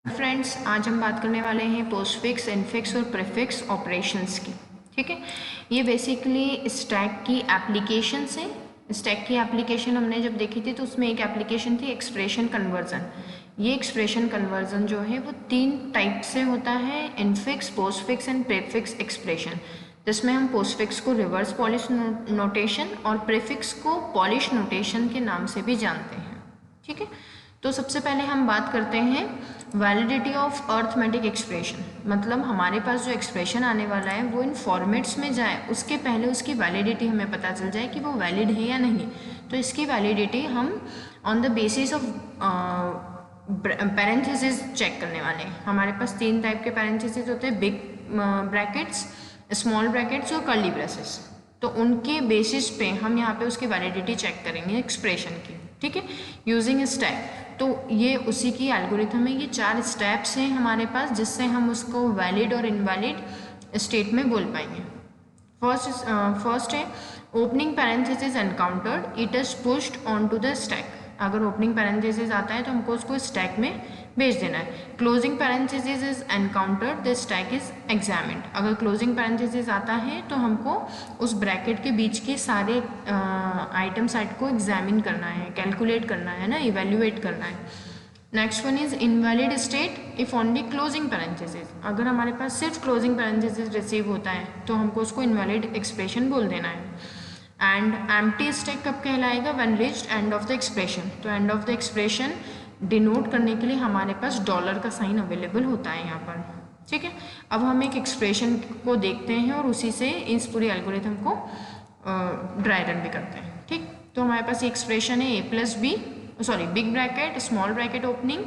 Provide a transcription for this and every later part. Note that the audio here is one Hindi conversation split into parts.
फ्रेंड्स, आज हम बात करने वाले हैं पोस्टफिक्स, इनफिक्स और प्रीफिक्स ऑपरेशंस की। ठीक है, ये बेसिकली स्टैक की एप्लीकेशंस हैं। स्टैक की एप्लीकेशन हमने जब देखी थी तो उसमें एक एप्लीकेशन थी एक्सप्रेशन कन्वर्जन। ये एक्सप्रेशन कन्वर्जन जो है वो 3 टाइप से होता है, infix, postfix and prefix expression, जिसमें हम पोस्टफिक्स को रिवर्स पॉलिश नोटेशन और प्रीफिक्स को पॉलिश नोटेशन के नाम से भी जानते हैं। ठीक है, तो सबसे पहले हम बात करते हैं वैलिडिटी ऑफ अर्थमेटिक एक्सप्रेशन। मतलब हमारे पास जो एक्सप्रेशन आने वाला है वो इन फॉर्मेट्स में जाए उसके पहले उसकी वैलिडिटी हमें पता चल जाए कि वो वैलिड है या नहीं। तो इसकी वैलिडिटी हम on the basis of parenthesis check करने वाले हैं। हमारे पास 3 टाइप के पैरेंथेसिस होते हैं, बिग ब्रैकेट्स, स्मॉल ब्रैकेट्स और कर्ली ब्रेसेस। तो उनके बेसिस पे हम यहाँ पे उसकी वैलिडिटी चेक करेंगे एक्सप्रेशन की। ठीक है, यूजिंग स्टेप। तो ये उसी की एल्गोरिथम है। ये 4 स्टेप्स हैं हमारे पास जिससे हम उसको वैलिड और इनवैलिड स्टेट में बोल पाएंगे। फर्स्ट है opening parenthesis encountered, it is pushed on to the stack. अगर ओपनिंग पैरेंथेसिस आता है तो हमको उसको स्टैक में भेज देना है। Closing parenthesis is encountered, the stack is examined. अगर क्लोजिंग पैरेंथेसिस आता है तो हमको उस ब्रैकेट के बीच के सारे आइटम सेट को एग्जामिन करना है, कैलकुलेट करना है ना, इवेल्युएट करना है। Next one is invalid state if only closing parenthesis. अगर हमारे पास सिर्फ क्लोजिंग पैरेंथेसिस रिसीव होता है तो हमको उसको इनवैलिड एक्सप्रेशन बोल देना है। एंड एम्प्टी स्टैक कब कहलाएगा? When reached end of the expression. तो end of the expression denote करने के लिए हमारे पास डॉलर का साइन अवेलेबल होता है यहाँ पर। ठीक है, अब हम एक एक्सप्रेशन को देखते हैं और उसी से इस पूरी एल्गोरिथम को ड्राई रन भी करते हैं। ठीक, तो हमारे पास ये एक्सप्रेशन है big bracket, small bracket opening,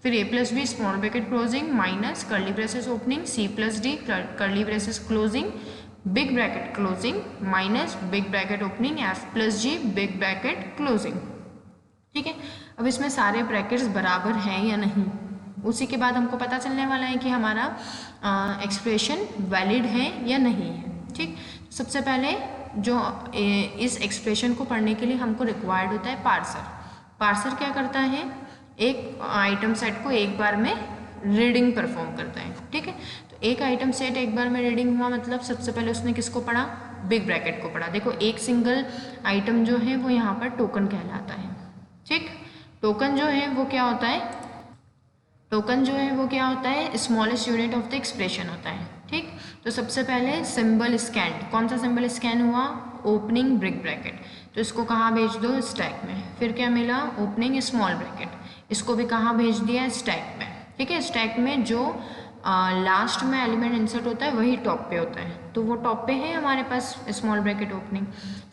फिर A plus B small bracket closing minus curly braces opening, C plus D curly braces closing, big bracket closing minus big bracket opening, F plus G big bracket closing. ठीक है, अब इसमें सारे ब्रैकेट्स बराबर हैं या नहीं, उसी के बाद हमको पता चलने वाला है कि हमारा एक्सप्रेशन वैलिड है या नहीं है। ठीक, सबसे पहले जो इस एक्सप्रेशन को पढ़ने के लिए हमको रिक्वायर्ड होता है पार्सर। पार्सर क्या करता है? एक आइटम सेट को एक बार में रीडिंग परफॉर्म करता है। ठीक है, तो एक आइटम सेट एक बार में रीडिंग हुआ मतलब सबसे पहले उसने किसको पढ़ा? बिग ब्रैकेट को पढ़ा। देखो, एक सिंगल आइटम जो है वो यहाँ पर टोकन कहलाता है। ठीक, टोकन जो है वो क्या होता है? टोकन जो है वो क्या होता है? Smallest unit of the expression होता है। ठीक, तो सबसे पहले सिंबल स्कैन। कौन सा सिंबल स्कैन हुआ? Opening big bracket. तो इसको कहाँ भेज दो? स्टैक में। फिर क्या मिला? ओपनिंग स्मॉल ब्रैकेट, इसको भी कहाँ भेज दिया? स्टैक में। ठीक है, स्टैक में जो लास्ट में एलिमेंट इंसर्ट होता है वही टॉप पे होता है, तो वो टॉप पे है हमारे पास स्मॉल ब्रैकेट ओपनिंग।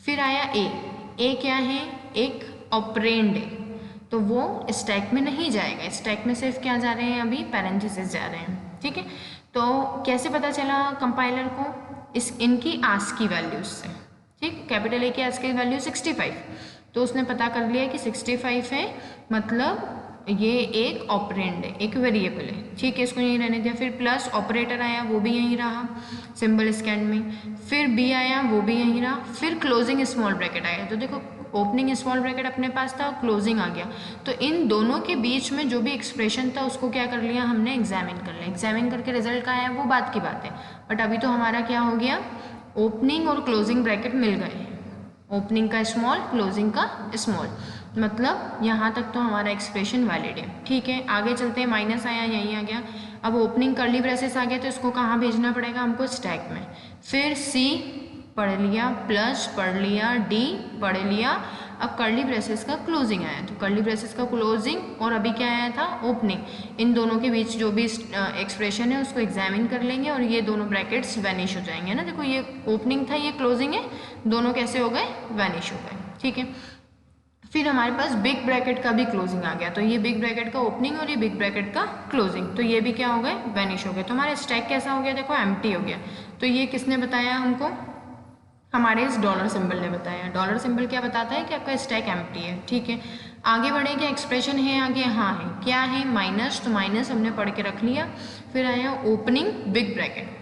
फिर आया ए क्या है? एक ऑपरेंड है, तो वो स्टैक में नहीं जाएगा। स्टैक में सिर्फ क्या जा रहे हैं? अभी पैरेंथेसिस जा रहे हैं। ठीक है, तो कैसे पता चला कंपाइलर को? इनकी आस्की वैल्यूज से। ठीक, कैपिटल ए की आस्की वैल्यू 65, तो उसने पता कर लिया कि 65 है, मतलब ये एक ऑपरेंड है, एक वेरिएबल है। ठीक है, इसको यहीं रहने दिया। फिर प्लस ऑपरेटर आया, वो भी यहीं रहा सिंबल स्कैन में। फिर बी आया, वो भी यहीं रहा। फिर क्लोजिंग स्मॉल ब्रैकेट आया, तो देखो ओपनिंग स्मॉल ब्रैकेट अपने पास था, क्लोजिंग आ गया, तो इन दोनों के बीच में जो भी एक्सप्रेशन था उसको क्या कर लिया हमने? एग्जामिन कर लिया। एग्जामिन करके रिजल्ट का आया वो बात की बात है, बट अभी तो हमारा क्या हो गया? ओपनिंग और क्लोजिंग ब्रैकेट मिल गए हैं। ओपनिंग का स्मॉल, क्लोजिंग का स्मॉल, मतलब यहाँ तक तो हमारा एक्सप्रेशन वैलिड है। ठीक है, आगे चलते हैं। माइनस आया, यहीं आ गया। अब ओपनिंग कर्ली ब्रेसेस आ गया, तो इसको कहाँ भेजना पड़ेगा हमको? स्टैक में। फिर सी पढ़ लिया, प्लस पढ़ लिया, डी पढ़ लिया। अब कर्ली ब्रेसेस का क्लोजिंग आया, तो कर्ली ब्रेसेस का क्लोजिंग और अभी क्या आया था? ओपनिंग। इन दोनों के बीच जो भी एक्सप्रेशन है उसको एग्जामिन कर लेंगे और ये दोनों ब्रैकेट्स वैनिश हो जाएंगे ना। देखो, ये ओपनिंग था, ये क्लोजिंग है, दोनों कैसे हो गए? वैनिश हो गए। ठीक है, फिर हमारे पास बिग ब्रैकेट का भी क्लोजिंग आ गया, तो ये बिग ब्रैकेट का ओपनिंग और ये बिग ब्रैकेट का क्लोजिंग, तो ये भी क्या हो गए? वैनिश हो गए। तो हमारा स्टैक कैसा हो गया? देखो, एम्प्टी हो गया। तो ये किसने बताया हमको? हमारे इस डॉलर सिंबल ने बताया। डॉलर सिंबल क्या बताता है? कि आपका स्टैक एम्प्टी है। ठीक है, आगे बढ़े। क्या एक्सप्रेशन है आगे? हाँ है। क्या है? माइनस, तो माइनस हमने पढ़ के रख लिया। फिर आया opening big bracket.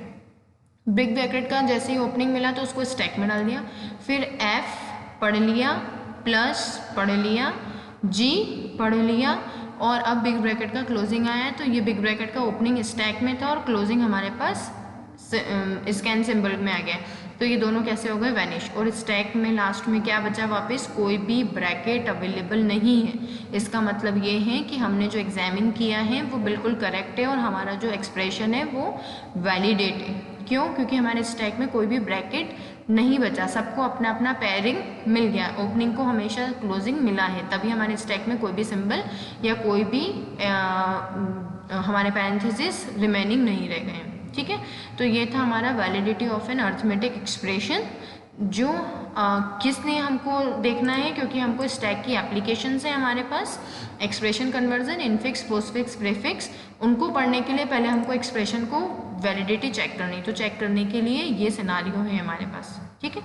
Big bracket का जैसे ही ओपनिंग मिला तो उसको स्टैक में डाल दिया। फिर एफ पढ़ लिया, प्लस पढ़ लिया, जी पढ़ लिया, और अब बिग ब्रैकेट का क्लोजिंग आया है, तो ये बिग ब्रैकेट का ओपनिंग स्टैक में था और क्लोजिंग हमारे पास स्कैन सिंबल में आ गया। तो ये दोनों कैसे हो गए, वैनिश। और स्टैक में लास्ट में क्या बचा, वापस कोई भी ब्रैकेट अवेलेबल नहीं है। इसका मतलब ये है कि हमने जो एग्जामिन किया है वो बिल्कुल करेक्ट है और हमारा जो एक्सप्रेशन है वो वैलिडेट है। क्यों, क्योंकि हमारे स्टैक में कोई भी ब्रैकेट नहीं बचा, सबको अपना अपना पेयरिंग मिल गया, ओपनिंग को हमेशा क्लोजिंग मिला है, तभी हमारे स्टैक में कोई भी सिंबल या कोई भी हमारे पैरेंथेसिस रिमेनिंग नहीं रह गए। ठीक है, तो ये था हमारा validity of an arithmetic expression. जो किसने हमको देखना है, क्योंकि हमको स्टैक की एप्लीकेशन है हमारे पास, expression conversion, infix, postfix, prefix, उनको पढ़ने के लिए पहले हमको एक्सप्रेशन को वैलिडिटी चेक करनी, तो चेक करने के लिए ये सिनारियो है हमारे पास। ठीक है,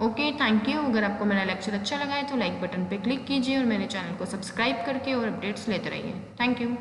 ओके, थैंक यू। अगर आपको मेरा लेक्चर अच्छा लगा है तो लाइक बटन पे क्लिक कीजिए और मेरे चैनल को सब्सक्राइब करके और अपडेट्स लेते रहिए। Thank you.